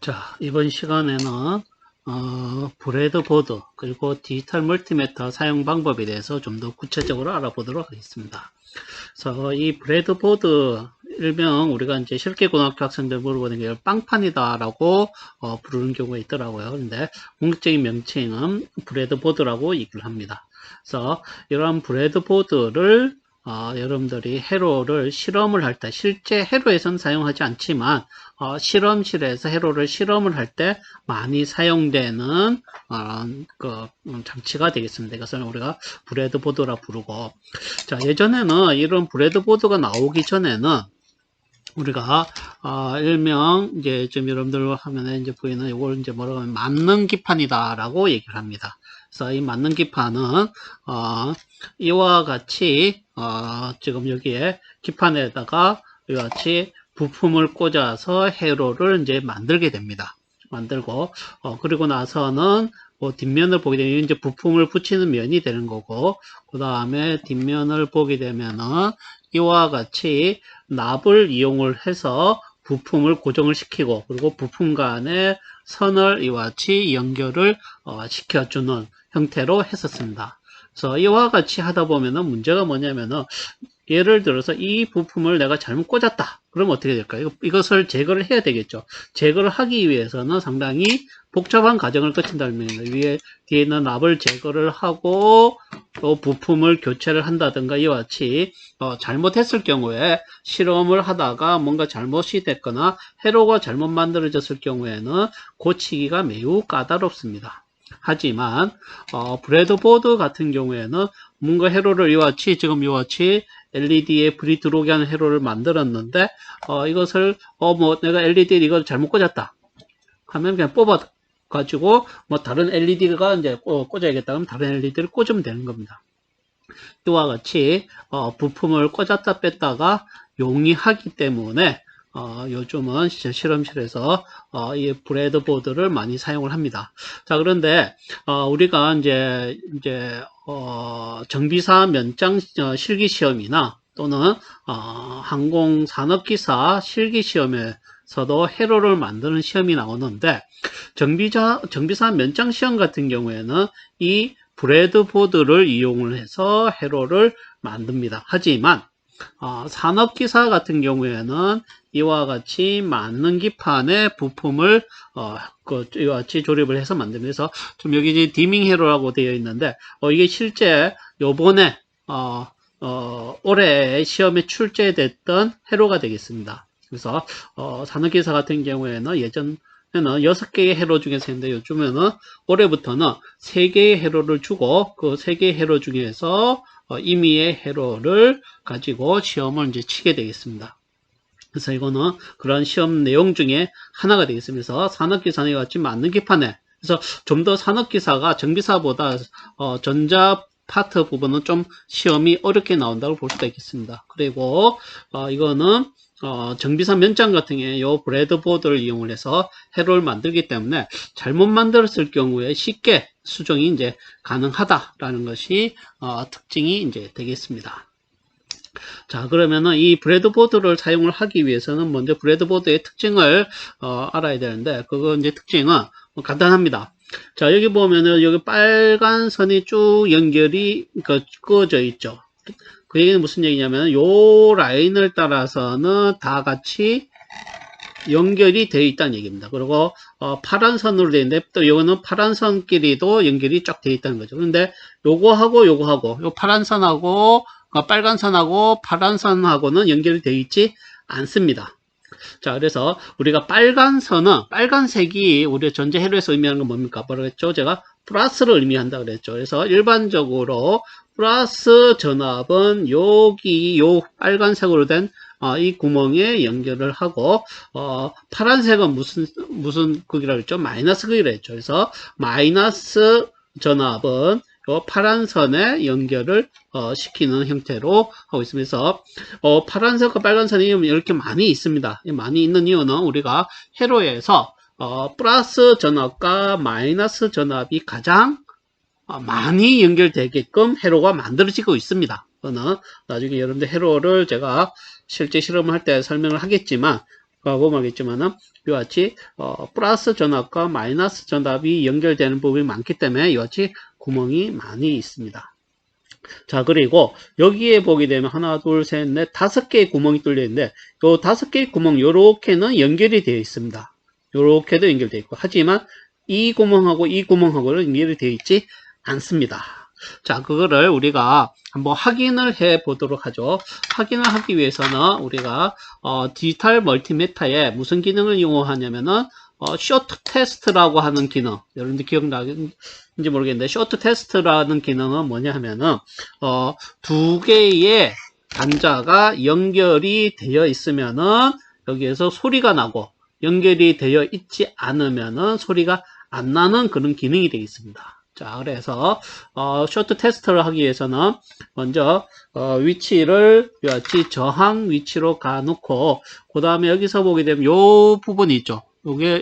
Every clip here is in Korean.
자, 이번 시간에는 브레드보드 그리고 디지털 멀티미터 사용 방법에 대해서 좀 더 구체적으로 알아보도록 하겠습니다. 그래서 이 브레드보드 일명 우리가 이제 실기 고등학교 학생들 물어보는 게 빵판이다라고 부르는 경우가 있더라고요. 그런데 공식적인 명칭은 브레드보드라고 얘기를 합니다. 그래서 이러한 브레드보드를 여러분들이 회로를 실험을 할 때, 실제 회로에서는 사용하지 않지만 실험실에서 회로를 실험을 할 때 많이 사용되는 장치가 되겠습니다. 이것을 우리가 브레드보드라 부르고, 자, 예전에는 이런 브레드보드가 나오기 전에는 우리가 일명 이제 좀 여러분들 하면은 이제 보이는 이걸 이제 뭐라고 하면 맞는 기판이다라고 얘기를 합니다. 그래서 이 맞는 기판은 이와 같이 지금 여기에 기판에다가 이와 같이 부품을 꽂아서 회로를 이제 만들게 됩니다. 만들고 그리고 나서는 뒷면을 보게 되면 이제 부품을 붙이는 면이 되는 거고, 그 다음에 뒷면을 보게 되면은 이와 같이 납을 이용을 해서 부품을 고정을 시키고, 그리고 부품 간의 선을 이와 같이 연결을 시켜주는 형태로 했었습니다. 그래서 이와 같이 하다 보면은 문제가 뭐냐면은, 예를 들어서 이 부품을 내가 잘못 꽂았다. 그럼 어떻게 될까요? 이것을 제거를 해야 되겠죠. 제거를 하기 위해서는 상당히 복잡한 과정을 거친다는 얘기입니다. 뒤에 있는 납을 제거를 하고 또 부품을 교체를 한다든가 이와 같이 잘못했을 경우에 실험을 하다가 뭔가 잘못이 됐거나 회로가 잘못 만들어졌을 경우에는 고치기가 매우 까다롭습니다. 하지만 브레드보드 같은 경우에는 뭔가 회로를 이와 같이 지금 이와 같이 LED에 불이 들어오게 하는 회로를 만들었는데 이것을 뭐 내가 LED 이걸 잘못 꽂았다 하면 그냥 뽑아 가지고 뭐 다른 LED가 이제 꽂아야겠다 하면 다른 LED를 꽂으면 되는 겁니다. 이와 같이 부품을 꽂았다 뺐다가 용이하기 때문에 요즘은 실험실에서 이 브레드보드를 많이 사용을 합니다. 자, 그런데 우리가 이제 정비사 면장 실기 시험이나 또는 항공산업기사 실기 시험에서도 회로를 만드는 시험이 나오는데, 정비사 면장 시험 같은 경우에는 이 브레드보드를 이용을 해서 회로를 만듭니다. 하지만 산업기사 같은 경우에는 이와 같이 맞는 기판에 부품을 이와 같이 조립을 해서 만듭니다. 그래서 좀 여기 이제 디밍 회로라고 되어 있는데 이게 실제 요번에 올해 시험에 출제됐던 회로가 되겠습니다. 그래서 산업기사 같은 경우에는 예전에는 6개의 회로 중에서 했는데 요즘에는 올해부터는 3개의 회로를 주고 그 3개의 회로 중에서 임의의 회로를 가지고 시험을 이제 치게 되겠습니다. 그래서 이거는 그런 시험 내용 중에 하나가 되겠습니다. 그래서 산업기사와 같이 맞는 기판에, 그래서 좀 더 산업기사가 정비사보다 전자 파트 부분은 좀 시험이 어렵게 나온다고 볼 수가 있겠습니다. 그리고 이거는 정비사 면장 같은 경우에 요 브레드보드를 이용을 해서 회로를 만들기 때문에 잘못 만들었을 경우에 쉽게 수정이 이제 가능하다라는 것이 특징이 이제 되겠습니다. 자, 그러면은 이 브레드보드를 사용을 하기 위해서는 먼저 브레드보드의 특징을 알아야 되는데, 그거 이제 특징은 간단합니다. 자, 여기 보면은 여기 빨간 선이 쭉 연결이 그어져 있죠. 그 얘기는 무슨 얘기냐면 요 라인을 따라서는 다 같이 연결이 되어 있다는 얘기입니다. 그리고 파란 선으로 되어 있는데 또 이거는 파란 선끼리도 연결이 쫙 되어 있다는 거죠. 그런데 요거하고 요 파란 선하고 빨간 선하고 파란 선하고는 연결이 되어 있지 않습니다. 자, 그래서 우리가 빨간색이 우리 전자 회로에서 의미하는 건 뭡니까? 뭐라고 했죠? 제가 플러스를 의미한다 그랬죠. 그래서 일반적으로 플러스 전압은 여기 요 빨간색으로 된 이 구멍에 연결을 하고 파란색은 무슨 극이라고 했죠? 마이너스 극이라고 했죠. 그래서 마이너스 전압은 요 파란 선에 연결을 시키는 형태로 하고 있습니다. 그래서 파란색과 빨간 선이 이렇게 많이 있습니다. 많이 있는 이유는 우리가 회로에서 플러스 전압과 마이너스 전압이 가장 많이 연결되게끔 회로가 만들어지고 있습니다. 그거는 나중에 여러분들 회로를 제가 실제 실험을 할 때 설명을 하겠지만 보면 알겠지만은 이와 같이 플러스 전압과 마이너스 전압이 연결되는 부분이 많기 때문에 이와 같이 구멍이 많이 있습니다. 자, 그리고 여기에 보게 되면 하나, 둘, 셋, 넷, 5개의 구멍이 뚫려 있는데 요 5개의 구멍 요렇게는 연결이 되어 있습니다. 요렇게도 연결되어 있고, 하지만 이 구멍하고 이 구멍하고는 연결이 되어 있지 않습니다. 자, 그거를 우리가 한번 확인을 해 보도록 하죠. 확인을 하기 위해서는 우리가 디지털 멀티미터에 무슨 기능을 이용하냐면은 쇼트 테스트라고 하는 기능, 여러분들 기억나는지 모르겠는데 쇼트 테스트라는 기능은 뭐냐 하면은 두 개의 단자가 연결이 되어 있으면은 여기에서 소리가 나고, 연결이 되어 있지 않으면은 소리가 안 나는 그런 기능이 되어 있습니다. 자, 그래서 쇼트 테스트를 하기 위해서는 먼저 위치를 같이 저항 위치로 가놓고, 그 다음에 여기서 보게 되면 요 부분이 있죠.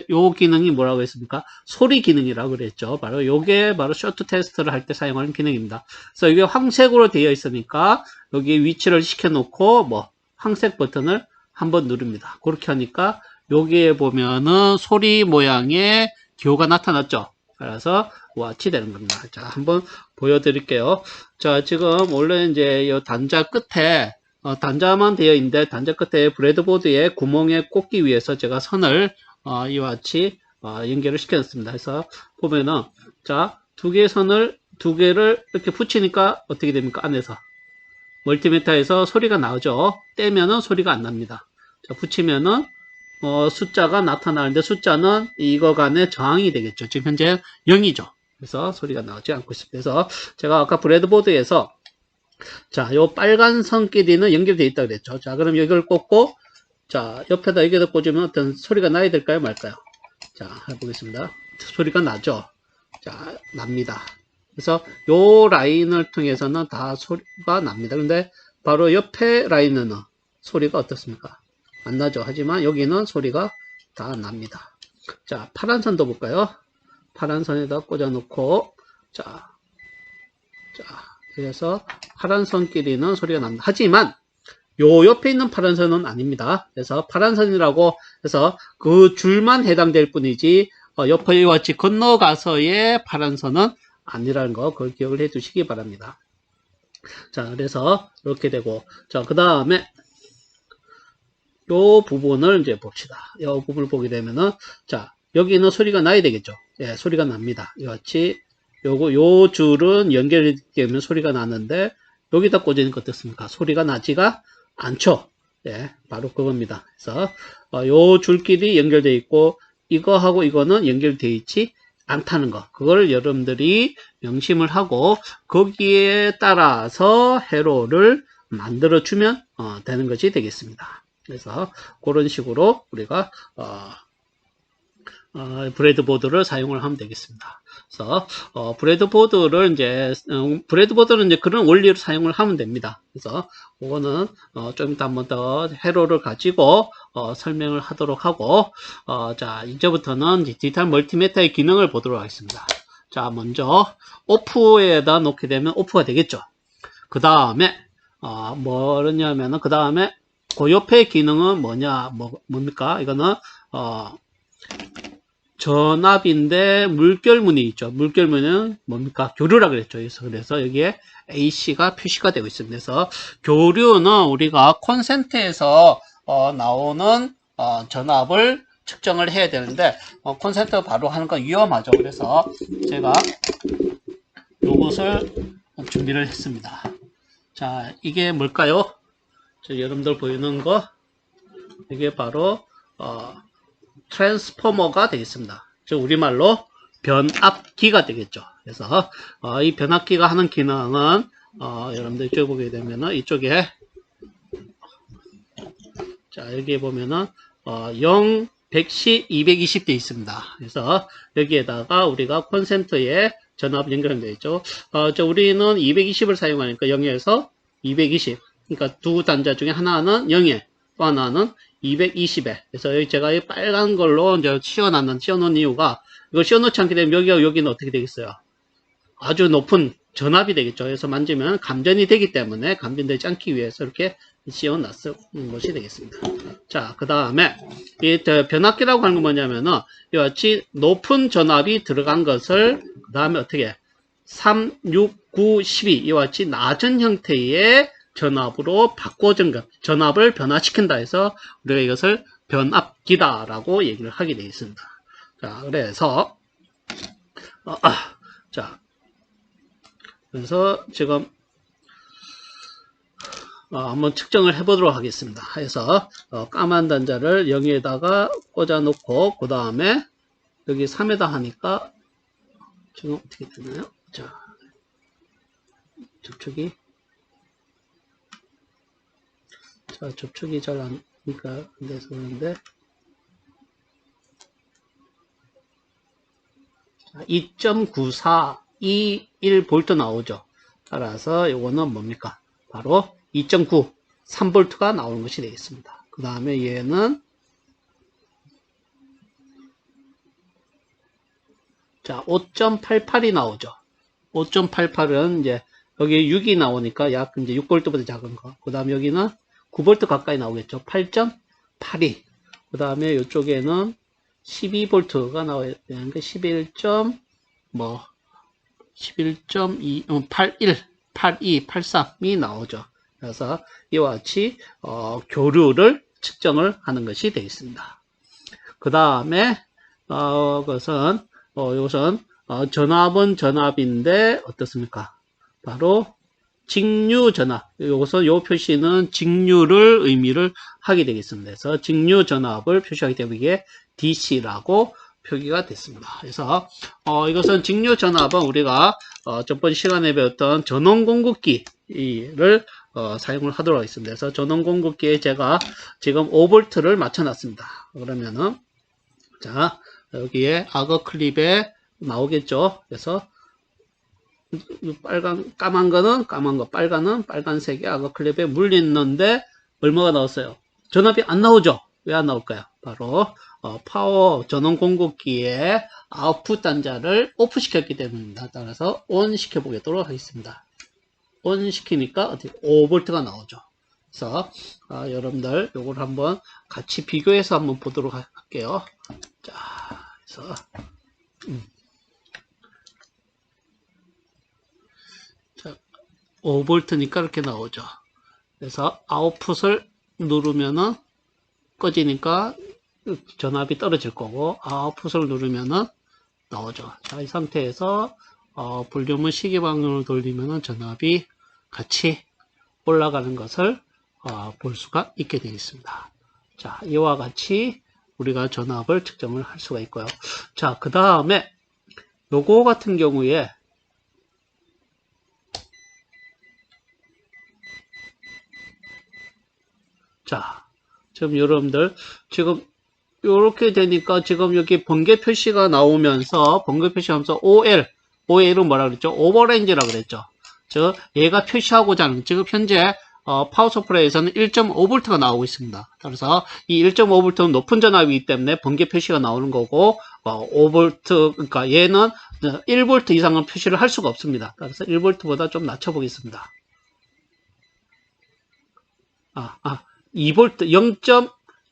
요 기능이 뭐라고 했습니까? 소리 기능이라고 그랬죠. 바로 요게 바로 쇼트 테스트를 할 때 사용하는 기능입니다. 그래서 이게 황색으로 되어 있으니까 여기 위치를 시켜놓고 황색 버튼을 한번 누릅니다. 그렇게 하니까 여기에 보면은 소리 모양의 기호가 나타났죠. 그래서 같이 되는 겁니다. 자, 한번 보여드릴게요. 자, 지금 원래 이제 이 단자 끝에 단자만 되어 있는데 단자 끝에 브레드보드에 구멍에 꽂기 위해서 제가 선을 이와 같이 연결을 시켰습니다. 그래서 보면은 자, 두 개를 이렇게 붙이니까 어떻게 됩니까? 안에서 멀티미터에서 소리가 나오죠. 떼면은 소리가 안 납니다. 자, 붙이면은 숫자가 나타나는데 숫자는 이거 간의 저항이 되겠죠. 지금 현재 0이죠. 그래서 소리가 나오지 않고 있습니다. 그래서 제가 아까 브레드보드에서 자, 요 빨간 선끼리는 연결되어 있다고 그랬죠. 자, 그럼 여기를 꽂고, 자, 옆에다 여기다 꽂으면 어떤 소리가 나야 될까요? 말까요? 자, 해보겠습니다. 소리가 나죠? 자, 납니다. 그래서 요 라인을 통해서는 다 소리가 납니다. 근데 바로 옆에 라인은 소리가 어떻습니까? 안 나죠. 하지만 여기는 소리가 다 납니다. 자, 파란 선도 볼까요? 파란 선에다 꽂아 놓고, 자, 그래서 파란 선끼리는 소리가 납니다. 하지만 요 옆에 있는 파란 선은 아닙니다. 그래서 파란 선이라고 해서 그 줄만 해당될 뿐이지 옆에 이와 같이 건너가서의 파란 선은 아니라는 거, 그걸 기억을 해 두시기 바랍니다. 자, 그래서 이렇게 되고, 자, 그 다음에 요 부분을 이제 봅시다. 요 부분을 보게 되면은, 자, 여기는 소리가 나야 되겠죠. 예, 소리가 납니다. 이와 같이 요 줄은 연결이 되면 소리가 나는데 여기다 꽂으니까 어떻습니까? 소리가 나지가 않죠. 예, 바로 그겁니다. 그래서 요 줄끼리 연결되어 있고 이거하고 이거는 연결되어 있지 않다는 거, 그걸 여러분들이 명심을 하고 거기에 따라서 회로를 만들어 주면 되는 것이 되겠습니다. 그래서 그런 식으로 우리가 브레드보드를 사용을 하면 되겠습니다. 그래서 브레드보드는 이제 그런 원리로 사용을 하면 됩니다. 그래서 그거는 좀 이따 한번 더 회로를 가지고 설명을 하도록 하고, 자, 이제부터는 디지털 멀티미터의 기능을 보도록 하겠습니다. 자, 먼저 오프에다 놓게 되면 오프가 되겠죠. 그 다음에 뭐냐면은 그 다음에 그 옆에 기능은 뭡니까? 이거는 전압인데 물결문이 있죠. 물결문은 뭡니까? 교류라 그랬죠. 그래서 여기에 AC가 표시가 되고 있습니다. 그래서 교류는 우리가 콘센트에서 나오는 전압을 측정을 해야 되는데 콘센트 바로 하는 건 위험하죠. 그래서 제가 요것을 준비를 했습니다. 자, 이게 뭘까요? 여러분들 보이는 거, 이게 바로 트랜스포머가 되겠습니다. 즉 우리말로 변압기가 되겠죠. 그래서 이 변압기가 하는 기능은 여러분들 이쪽에 보게 되면은 이쪽에 자, 여기에 보면은 0, 110, 220 되어 있습니다. 그래서 여기에다가 우리가 콘센트에 전압 연결되어 있죠. 우리는 220을 사용하니까 0에서 220. 그러니까 두 단자 중에 하나는 0에, 또 하나는 220에. 그래서 여기 제가 이 빨간 걸로 이제 씌워놓은 이유가, 이걸 씌워놓지 않게 되면 여기와 여기는 어떻게 되겠어요? 아주 높은 전압이 되겠죠. 그래서 만지면 감전이 되기 때문에 감전되지 않기 위해서 이렇게 씌워놨는 것이 되겠습니다. 자, 그 다음에 이 변압기라고 하는 건 뭐냐면은 이와 같이 높은 전압이 들어간 것을 그 다음에 어떻게 3, 6, 9, 12 이와 같이 낮은 형태의 전압으로 바꿔준 것, 전압을 변화시킨다 해서 우리가 이것을 변압기다라고 얘기를 하게 되어 있습니다. 자, 그래서 자, 그래서 지금 한번 측정을 해보도록 하겠습니다. 해서 까만 단자를 0에다가 꽂아 놓고 그 다음에 여기 3에다 하니까 지금 어떻게 되나요? 자, 접촉이 잘 안 돼서 그런데 2.9421V 나오죠. 따라서 이거는 뭡니까? 바로 2.9, 3V가 나오는 것이 되겠습니다. 그 다음에 얘는 자, 5.88이 나오죠. 5.88은 이제 여기 6이 나오니까 약 이제 6V보다 작은 거. 그 다음에 여기는 9V 가까이 나오겠죠. 8.82. 그 다음에 이쪽에는 12V가 나와야 되는데 11.2, 81, 82, 83이 나오죠. 그래서 이와 같이 교류를 측정을 하는 것이 되어 있습니다. 그 다음에 그것은 이것은 전압은 전압인데 어떻습니까? 바로 직류 전압. 여기서 이 표시는 직류를 의미를 하게 되겠습니다. 그래서 직류 전압을 표시하기 때문에 이게 DC라고 표기가 됐습니다. 그래서 이것은 직류 전압은 우리가 저번 시간에 배웠던 전원 공급기를 사용을 하도록 하겠습니다. 그래서 전원 공급기에 제가 지금 5V를 맞춰 놨습니다. 그러면은 자, 여기에 악어 클립에 나오겠죠. 그래서 까만 거는 까만 거, 빨간은 빨간색의 악어 클립에 물렸는데 얼마가 나왔어요? 전압이 안 나오죠. 왜 안 나올까요? 바로 파워 전원 공급기의 아웃풋 단자를 오프 시켰기 때문입니다. 따라서 온 시켜 보도록 하겠습니다. 온 시키니까 어떻게 5V가 나오죠. 그래서 여러분들 요걸 한번 같이 비교해서 한번 보도록 할게요. 자, 그래서 5V니까 이렇게 나오죠. 그래서 아웃풋을 누르면은 꺼지니까 전압이 떨어질 거고, 아웃풋을 누르면은 나오죠. 자, 이 상태에서 볼륨을 시계 방향으로 돌리면은 전압이 같이 올라가는 것을 볼 수가 있게 되겠습니다. 자, 이와 같이 우리가 전압을 측정을 할 수가 있고요. 자, 그 다음에 요거 같은 경우에 자, 지금 여러분들 지금 이렇게 되니까 지금 여기 번개 표시가 나오면서 번개 표시하면서 OL은 뭐라 그랬죠? 오버레인지라고 그랬죠. 즉 얘가 표시하고자 하는 즉 현재 파워 서플라이에서는 1.5V가 나오고 있습니다. 따라서 이 1.5V는 높은 전압이기 때문에 번개 표시가 나오는 거고 5V 그러니까 얘는 1V 이상은 표시를 할 수가 없습니다. 따라서 1V보다 좀 낮춰 보겠습니다. 2V,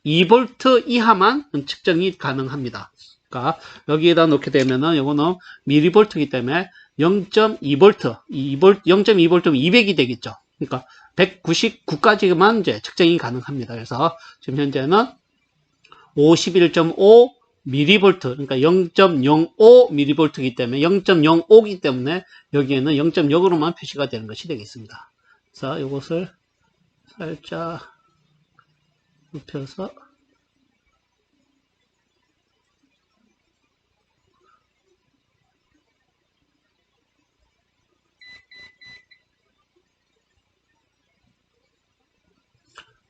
0.2V 이하만 측정이 가능합니다. 그러니까 여기에다 놓게 되면은 이거는 미리볼트이기 때문에 0.2V, 0.2V면 200이 되겠죠. 그러니까 199까지만 이제 측정이 가능합니다. 그래서 지금 현재는 51.5 미리볼트, 그러니까 0.05 미리볼트이기 때문에 0.05이기 때문에 여기에는 0.0으로만 표시가 되는 것이 되겠습니다. 그래서 이것을 살짝 눕혀서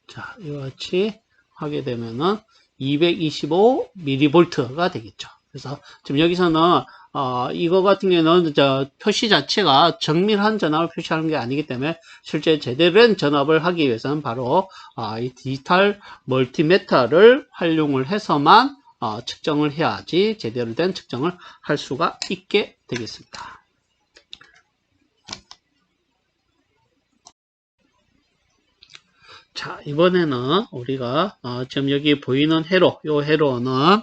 자, 이와 같이 하게 되면은 225mV가 되겠죠. 그래서 지금 여기서는 이거 같은 경우는 표시 자체가 정밀한 전압을 표시하는 게 아니기 때문에 실제 제대로 된 전압을 하기 위해서는 바로 이 디지털 멀티미터를 활용을 해서만 측정을 해야지 제대로 된 측정을 할 수가 있게 되겠습니다. 자, 이번에는 우리가 지금 여기 보이는 회로, 요 회로는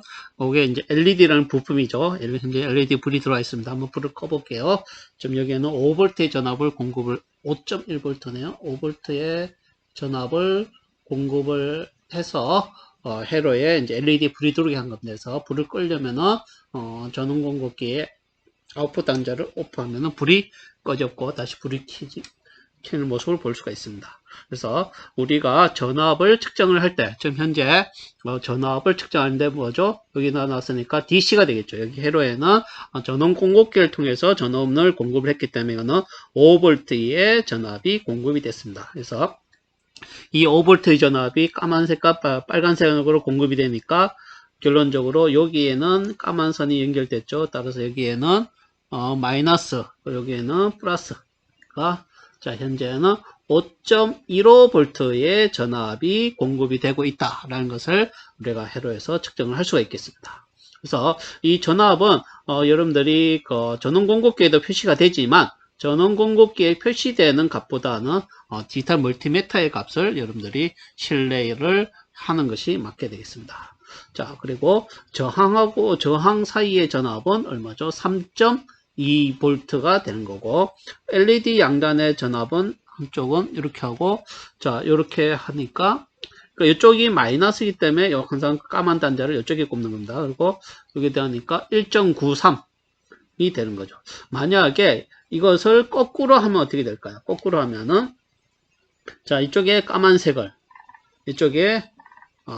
이게 이제 LED라는 부품이죠. 현재 LED 불이 들어와 있습니다. 한번 불을 꺼볼게요. 지금 여기에는 5V의 전압을 공급을 5.1V네요. 5V의 전압을 공급을 해서 회로에 이제 LED 불이 들어오게 한 겁니다. 그래서 불을 끄려면은 전원 공급기의 아웃풋 단자를 오프하면은 불이 꺼졌고 다시 불이 켜는 모습을 볼 수가 있습니다. 그래서 우리가 전압을 측정을 할 때, 지금 현재 전압을 측정하는데 뭐죠? 여기 나왔으니까 DC가 되겠죠. 여기 회로에는 전원 공급기를 통해서 전원을 공급을 했기 때문에 이거는 5V의 전압이 공급이 됐습니다. 그래서 이 5V의 전압이 까만색과 빨간색으로 공급이 되니까 결론적으로 여기에는 까만 선이 연결됐죠. 따라서 여기에는 마이너스, 여기에는 플러스가 자, 현재는 5.15V의 전압이 공급이 되고 있다라는 것을 우리가 회로에서 측정을 할 수가 있겠습니다. 그래서 이 전압은 여러분들이 전원 공급기에도 표시가 되지만 전원 공급기에 표시되는 값보다는 디지털 멀티미터의 값을 여러분들이 실내를 하는 것이 맞게 되겠습니다. 자, 그리고 저항하고 저항 사이의 전압은 얼마죠? 3.2V가 되는 거고, LED 양단의 전압은 한쪽은 이렇게 하고, 자, 이렇게 하니까, 이쪽이 마이너스이기 때문에 항상 까만 단자를 이쪽에 꼽는 겁니다. 그리고 여기 되니까 1.93이 되는 거죠. 만약에 이것을 거꾸로 하면 어떻게 될까요? 거꾸로 하면은, 자, 이쪽에 까만색을, 이쪽에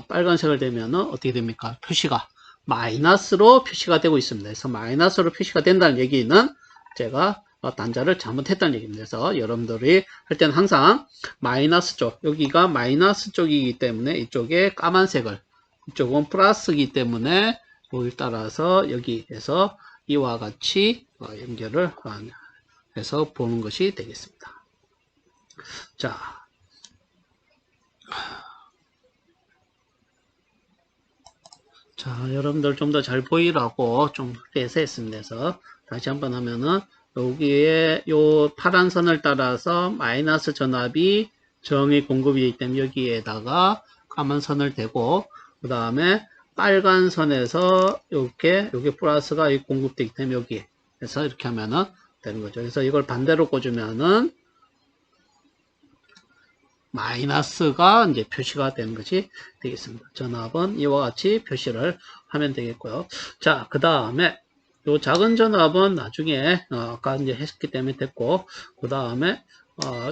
빨간색을 되면은 어떻게 됩니까? 표시가 마이너스로 표시가 되고 있습니다. 그래서 마이너스로 표시가 된다는 얘기는 제가 단자를 잘못했다는 얘기입니다. 그래서 여러분들이 할 때는 항상 마이너스 쪽, 여기가 마이너스 쪽이기 때문에 이쪽에 까만색을, 이쪽은 플러스이기 때문에 여기 따라서 여기에서 이와 같이 연결을 해서 보는 것이 되겠습니다. 자, 여러분들 좀 더 잘 보이라고 좀 크게 했습니다. 그래서 다시 한번 하면은 여기에 요 파란 선을 따라서 마이너스 전압이 정의 공급이 되기 때문에 여기에다가 까만 선을 대고 그 다음에 빨간 선에서 이렇게 여기 플러스가 공급되기 때문에 여기 해서 이렇게 하면은 되는 거죠. 그래서 이걸 반대로 꽂으면은 마이너스가 이제 표시가 되는 것이 되겠습니다. 전압은 이와 같이 표시를 하면 되겠고요. 자, 그 다음에 요 작은 전압은 나중에 아까 이제 했기 때문에 됐고, 그 다음에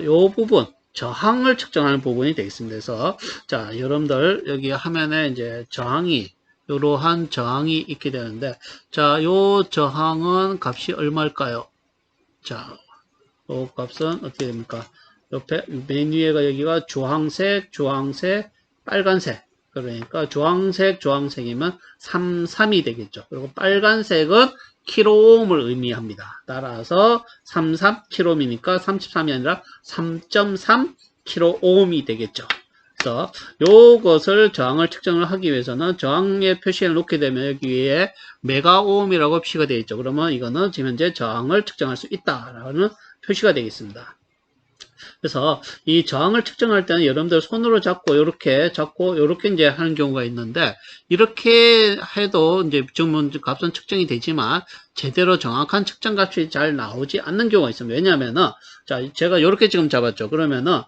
요 부분 저항을 측정하는 부분이 되겠습니다. 그래서 자, 여러분들 여기 화면에 이제 저항이 이러한 저항이 있게 되는데, 자, 요 저항은 값이 얼마일까요? 자, 요 값은 어떻게 됩니까? 옆에 맨 위에가 여기가 주황색, 주황색, 빨간색. 그러니까 주황색이면 33이 되겠죠. 그리고 빨간색은 킬로옴을 의미합니다. 따라서 33킬로옴이니까 33이 아니라 3.3 킬로옴이 되겠죠. 그래서 이것을 저항을 측정을 하기 위해서는 저항의 표시를 놓게 되면 여기 위에 메가오음이라고 표시가 되어 있죠. 그러면 이거는 지금 현재 저항을 측정할 수 있다라는 표시가 되겠습니다. 그래서 이 저항을 측정할 때는 여러분들 손으로 잡고 이렇게 이제 하는 경우가 있는데, 이렇게 해도 이제 지금은 값은 측정이 되지만 제대로 정확한 측정 값이 잘 나오지 않는 경우가 있습니다. 왜냐하면은 자, 제가 이렇게 지금 잡았죠. 그러면은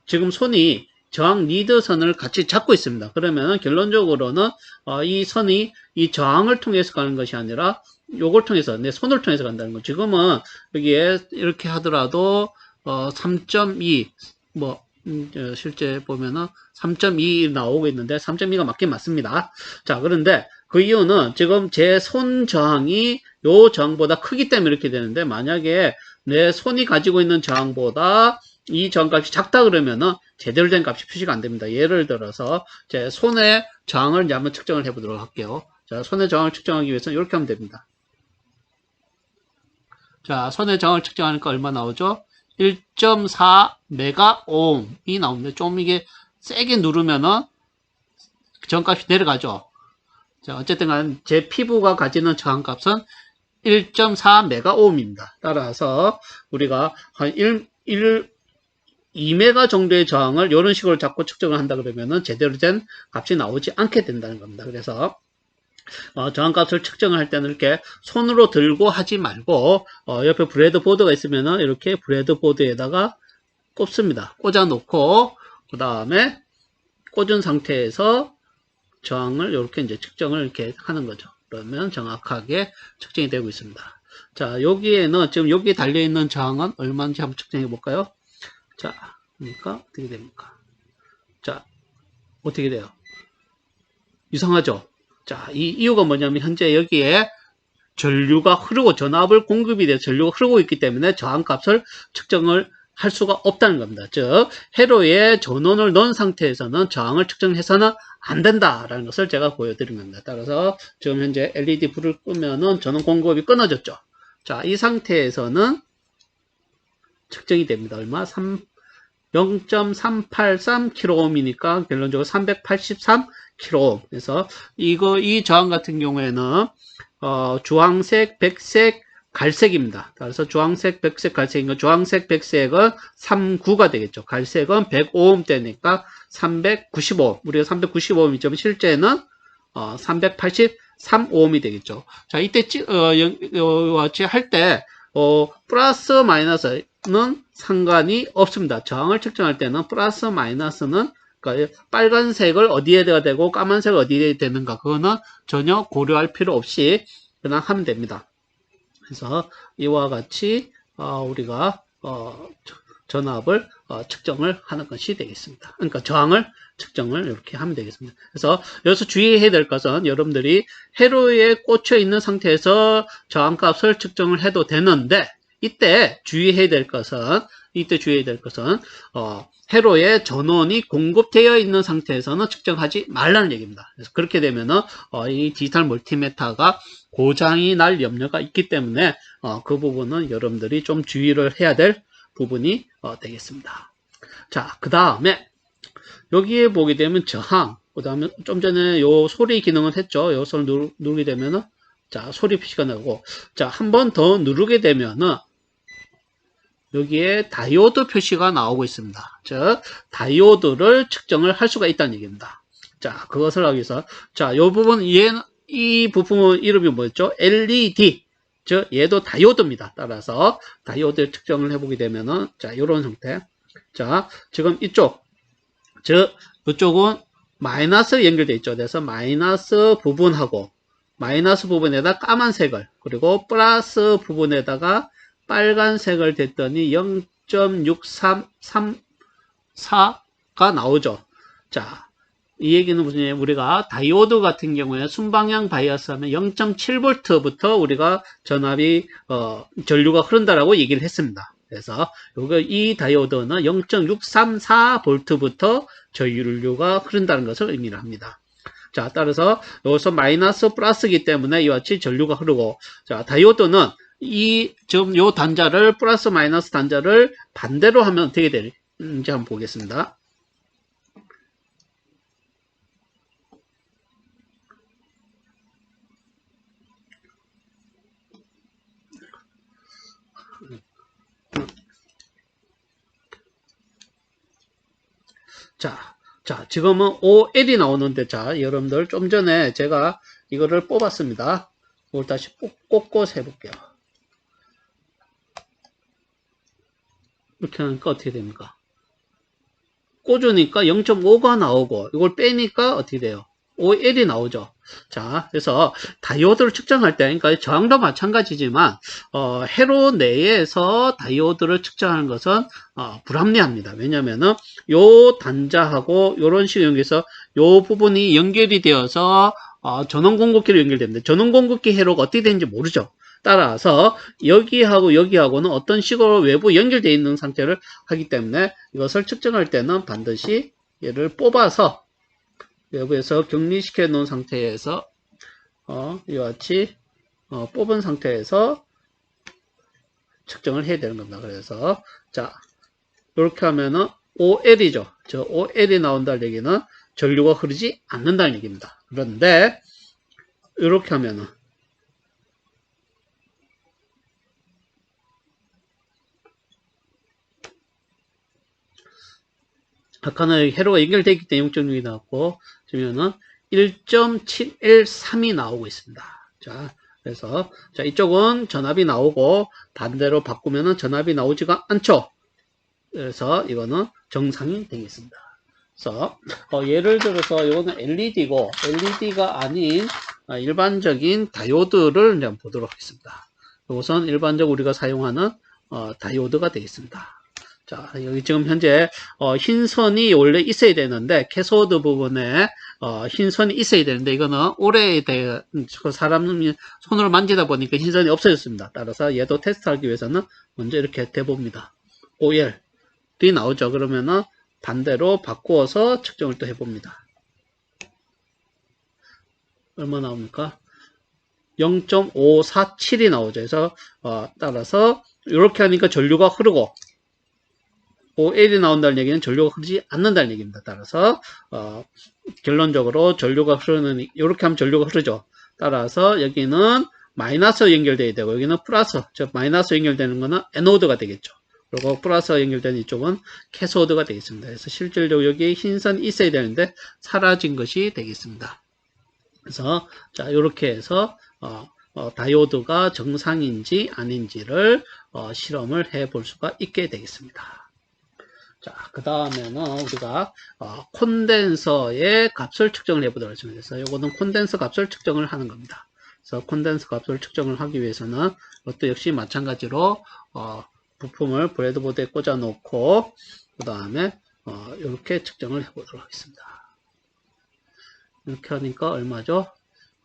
지금 손이 저항 리드 선을 같이 잡고 있습니다. 그러면 결론적으로는 이 선이 이 저항을 통해서 가는 것이 아니라 요걸 통해서 내 손을 통해서 간다는 거. 지금은 여기에 이렇게 하더라도 3.2 실제 보면은 3.2 나오고 있는데 3.2가 맞긴 맞습니다. 자, 그런데 그 이유는 지금 제 손 저항이 요 저항보다 크기 때문에 이렇게 되는데, 만약에 내 손이 가지고 있는 저항보다 이 저항값이 작다 그러면은 제대로 된 값이 표시가 안 됩니다. 예를 들어서 제 손의 저항을 이제 한번 측정을 해 보도록 할게요. 자, 손의 저항을 측정하기 위해서는 이렇게 하면 됩니다. 자, 손의 저항을 측정하니까 얼마 나오죠? 1.4 메가옴이 나옵니다. 좀 이게 세게 누르면은 저항값이 내려가죠. 자, 어쨌든 간에 제 피부가 가지는 저항값은 1.4 메가옴입니다. 따라서 우리가 한 2메가 정도의 저항을 이런 식으로 자꾸 측정을 한다 그러면은 제대로 된 값이 나오지 않게 된다는 겁니다. 그래서 저항값을 측정을 할 때는 이렇게 손으로 들고 하지 말고 옆에 브레드보드가 있으면은 이렇게 브레드보드에다가 꼽습니다. 꽂아 놓고 그 다음에 꽂은 상태에서 저항을 이렇게 이제 측정을 이렇게 하는 거죠. 그러면 정확하게 측정이 되고 있습니다. 자, 여기에는 지금 여기 달려있는 저항은 얼마인지 한번 측정해 볼까요? 자, 그러니까 어떻게 됩니까? 자, 어떻게 돼요? 이상하죠? 자, 이 이유가 뭐냐면 현재 여기에 전류가 흐르고 전압을 공급이 돼서 전류가 흐르고 있기 때문에 저항값을 측정을 할 수가 없다는 겁니다. 즉 회로에 전원을 넣은 상태에서는 저항을 측정해서는 안 된다라는 것을 제가 보여드린 겁니다. 따라서 지금 현재 LED 불을 끄면은 전원 공급이 끊어졌죠. 자, 이 상태에서는 측정이 됩니다. 얼마? 0.383kΩ이니까 결론적으로 383kΩ. 그래서 이 저항 같은 경우에는 주황색, 백색, 갈색입니다. 따라서 주황색, 백색, 갈색인 주황색, 백색은 39가 되겠죠. 갈색은 105Ω대니까 395. 우리가 395Ω이지만 실제는 383Ω이 되겠죠. 자, 이때 같이 할 때 플러스 마이너스는 상관이 없습니다. 저항을 측정할 때는 플러스 마이너스는 그러니까 빨간색을 어디에다가 대고 까만색을 어디에 되는가 그거는 전혀 고려할 필요 없이 그냥 하면 됩니다. 그래서 이와 같이 우리가 전압을 측정을 하는 것이 되겠습니다. 그러니까 저항을 측정을 이렇게 하면 되겠습니다. 그래서 여기서 주의해야 될 것은 여러분들이 회로에 꽂혀 있는 상태에서 저항값을 측정을 해도 되는데 이때 주의해야 될 것은 회로에 전원이 공급되어 있는 상태에서는 측정하지 말라는 얘기입니다. 그래서 그렇게 되면은 이 디지털 멀티미터가 고장이 날 염려가 있기 때문에 그 부분은 여러분들이 좀 주의를 해야 될 부분이 되겠습니다. 자, 그 다음에 여기에 보게 되면 저항, 그 다음에 좀 전에 요 소리 기능을 했죠. 요것을 누르게 되면은 자, 소리 표시가 나오고 자, 한 번 더 누르게 되면은 여기에 다이오드 표시가 나오고 있습니다. 즉 다이오드를 측정을 할 수가 있다는 얘기입니다. 자, 그것을 하기 위해서 자, 요 부분 이 부품은 이름이 뭐였죠? LED. 즉 얘도 다이오드입니다. 따라서 다이오드 측정을 해보게 되면은 자, 요런 형태. 자, 지금 이쪽은 마이너스 연결되어 있죠. 그래서 마이너스 부분하고 마이너스 부분에다 까만색을 그리고 플러스 부분에다가 빨간색을 댔더니 0.6334가 나오죠. 자, 이 얘기는 무슨 얘기예요? 우리가 다이오드 같은 경우에 순방향 바이어스 하면 0.7V부터 우리가 전압이 전류가 흐른다라고 얘기를 했습니다. 그래서 이 다이오드는 0.634V부터 전류가 흐른다는 것을 의미를 합니다. 자, 따라서 여기서 마이너스 플러스이기 때문에 이와 같이 전류가 흐르고 자, 다이오드는 지금 요 단자를 플러스 마이너스 단자를 반대로 하면 어떻게 될지 한번 보겠습니다. 자, 지금은 OL이 나오는데, 자, 여러분들 좀 전에 제가 이거를 뽑았습니다. 이걸 다시 꽂고서 해볼게요. 이렇게 하니까 어떻게 됩니까? 꽂으니까 0.5가 나오고, 이걸 빼니까 어떻게 돼요? OL이 나오죠. 자, 그래서 다이오드를 측정할 때, 그러니까 저항도 마찬가지지만 회로 내에서 다이오드를 측정하는 것은 불합리합니다. 왜냐하면은 요 단자하고 요런 식으로 연결해서 요 부분이 연결이 되어서 전원 공급기로 연결됩니다. 전원 공급기 회로가 어떻게 되는지 모르죠. 따라서 여기하고 여기하고는 어떤 식으로 외부 연결되어 있는 상태를 하기 때문에 이것을 측정할 때는 반드시 얘를 뽑아서 외부에서 격리시켜 놓은 상태에서 이와 같이 뽑은 상태에서 측정을 해야 되는 겁니다. 그래서 자, 이렇게 하면은 OL이죠. 저 OL이 나온다는 얘기는 전류가 흐르지 않는다는 얘기입니다. 그런데 이렇게 하면은 아까는 회로가 연결되어 있기 때문에 0.6이 나왔고, 지금은 1.713이 나오고 있습니다. 자, 그래서, 자, 이쪽은 전압이 나오고, 반대로 바꾸면은 전압이 나오지가 않죠. 그래서 이거는 정상이 되겠습니다. 그래서, 예를 들어서 이거는 LED고, LED가 아닌 일반적인 다이오드를 이제 보도록 하겠습니다. 이것은 일반적으로 우리가 사용하는 다이오드가 되겠습니다. 자, 여기 지금 현재 흰 선이 원래 있어야 되는데 캐소드 부분에 흰 선이 있어야 되는데 이거는 오래돼 사람 손으로 만지다 보니까 흰 선이 없어졌습니다. 따라서 얘도 테스트하기 위해서는 먼저 이렇게 대봅니다. OL이 나오죠. 그러면은 반대로 바꾸어서 측정을 또 해봅니다. 얼마 나옵니까? 0.547이 나오죠. 그래서 따라서 이렇게 하니까 전류가 흐르고 OL이 나온다는 얘기는 전류가 흐르지 않는다는 얘기입니다. 따라서 결론적으로 전류가 흐르는 이렇게 하면 전류가 흐르죠. 따라서 여기는 마이너스 연결되어야 되고 여기는 플러스, 즉 마이너스 연결되는 거는 에노드가 되겠죠. 그리고 플러스 연결되는 이쪽은 캐소드가 되겠습니다. 그래서 실질적으로 여기에 흰선이 있어야 되는데 사라진 것이 되겠습니다. 그래서 자 이렇게 해서 다이오드가 정상인지 아닌지를 실험을 해 볼 수가 있게 되겠습니다. 자, 그 다음에는 우리가 콘덴서의 값을 측정을 해보도록 하겠습니다. 그래서 이거는 콘덴서 값을 측정을 하는 겁니다. 그래서 콘덴서 값을 측정을 하기 위해서는 이것도 역시 마찬가지로 부품을 브레드보드에 꽂아 놓고 그 다음에 이렇게 측정을 해보도록 하겠습니다. 이렇게 하니까 얼마죠?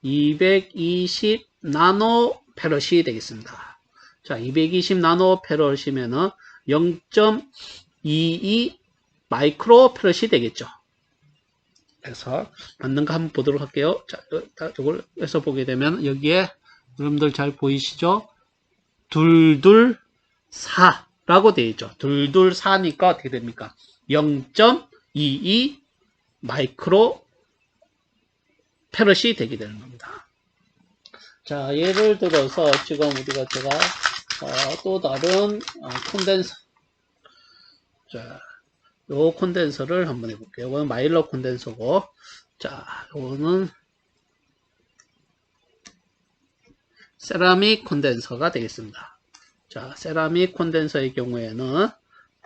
220 나노페럿이 되겠습니다. 자, 220 나노페럿이면은 0.22 마이크로페럿이 되겠죠. 그래서 맞는 거 한번 보도록 할게요. 자, 이걸 해서 보게 되면 여기에 여러분들 잘 보이시죠? 224라고 되어 있죠. 224니까 어떻게 됩니까? 0.22 마이크로 페럿이 되게 되는 겁니다. 자, 예를 들어서 지금 우리가 제가 또 다른 콘덴서, 자, 요 콘덴서를 한번 해볼게요. 이거는 마일러 콘덴서고, 자, 요거는 세라믹 콘덴서가 되겠습니다. 자, 세라믹 콘덴서의 경우에는,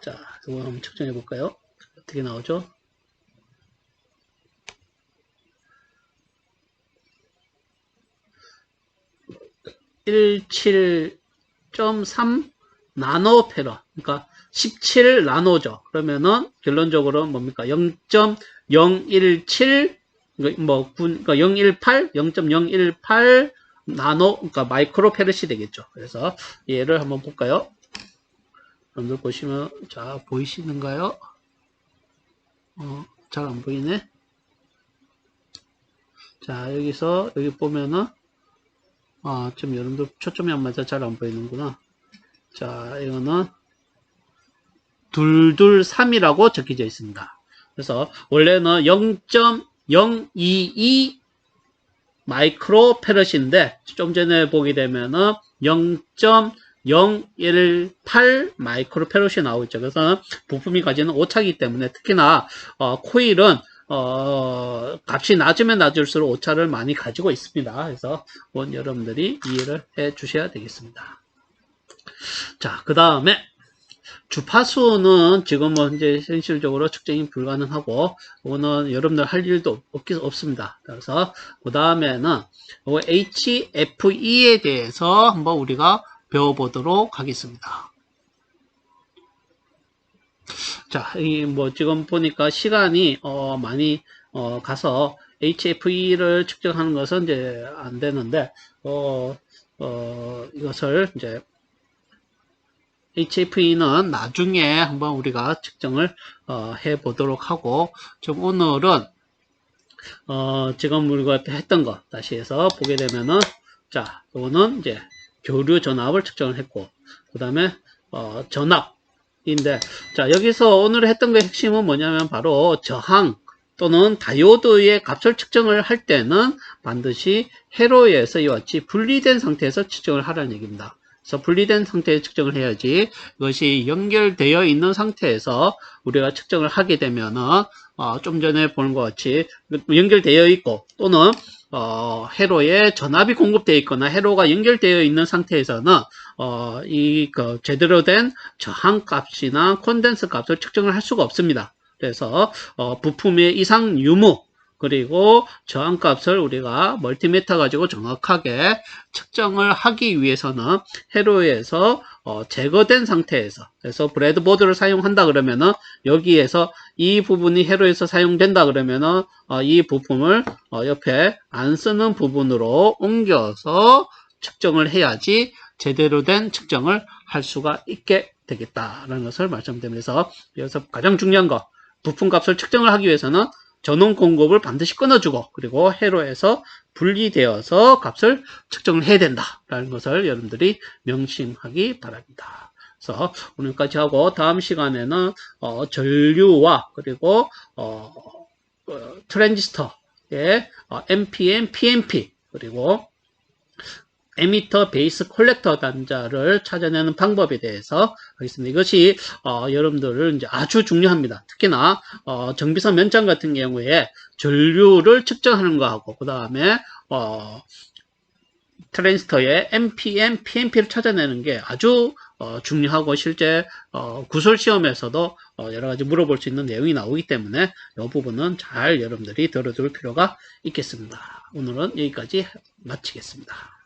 자, 이거 한번 측정해 볼까요? 어떻게 나오죠? 17.3 나노페럿, 그러니까 17 나노죠. 그러면은 결론적으로 뭡니까? 0.017, 그러니까 018, 0.018 나노, 그러니까 마이크로페럿이 되겠죠. 그래서 얘를 한번 볼까요? 여러분들 보시면, 자, 보이시는가요? 잘 안 보이네. 자, 여기서, 여기 보면은, 지금 여러분들 초점이 안 맞아 잘 안 보이는구나. 자, 이거는 223이라고 적혀져 있습니다. 그래서 원래는 0.022 마이크로페럿인데 좀 전에 보게 되면은 0.018 마이크로페럿이 나오고 있죠. 그래서 부품이 가지는 오차이기 때문에 특히나 코일은 값이 낮으면 낮을수록 오차를 많이 가지고 있습니다. 그래서 여러분들이 이해를 해 주셔야 되겠습니다. 자, 그 다음에 주파수는 지금은 현재 현실적으로 측정이 불가능하고 이거는 여러분들 할 일도 없습니다. 그래서 그 다음에는 HFE에 대해서 한번 우리가 배워보도록 하겠습니다. 자, 지금 보니까 시간이 많이 가서 HFE를 측정하는 것은 이제 안 되는데 이것을 이제 HFE는 나중에 한번 우리가 측정을 해 보도록 하고 좀 오늘은 지금 우리가 했던 거 다시 해서 보게 되면은 자, 이거는 이제 교류 전압을 측정을 했고 그 다음에 전압인데 자, 여기서 오늘 했던 거 핵심은 뭐냐면 바로 저항 또는 다이오드의 값을 측정을 할 때는 반드시 회로에서 이와 같이 분리된 상태에서 측정을 하라는 얘기입니다. 그래서 분리된 상태에 측정을 해야지 이것이 연결되어 있는 상태에서 우리가 측정을 하게 되면은 좀 전에 보는 것 같이 연결되어 있고 또는 회로에 전압이 공급되어 있거나 회로가 연결되어 있는 상태에서는 제대로 된 저항값이나 콘덴서 값을 측정을 할 수가 없습니다. 그래서 부품의 이상 유무 그리고 저항값을 우리가 멀티미터 가지고 정확하게 측정을 하기 위해서는 회로에서 제거된 상태에서, 그래서 브레드보드를 사용한다 그러면은 여기에서 이 부분이 회로에서 사용된다 그러면은 이 부품을 옆에 안 쓰는 부분으로 옮겨서 측정을 해야지 제대로 된 측정을 할 수가 있게 되겠다라는 것을 말씀드리면서, 여기서 가장 중요한 거, 부품값을 측정을 하기 위해서는 전원 공급을 반드시 끊어주고 그리고 회로에서 분리되어서 값을 측정을 해야 된다라는 것을 여러분들이 명심하기 바랍니다. 그래서 오늘까지 하고 다음 시간에는 전류와 그리고 트랜지스터의 NPN, PNP 그리고 에미터 베이스 콜렉터 단자를 찾아내는 방법에 대해서 하겠습니다. 이것이 여러분들을 이제 아주 중요합니다. 특히나 정비선 면장 같은 경우에 전류를 측정하는 거하고 그 다음에 트랜지스터의 NPN, PNP를 찾아내는 게 아주 중요하고 실제 구설 시험에서도 여러 가지 물어볼 수 있는 내용이 나오기 때문에 이 부분은 잘 여러분들이 들어둘 필요가 있겠습니다. 오늘은 여기까지 마치겠습니다.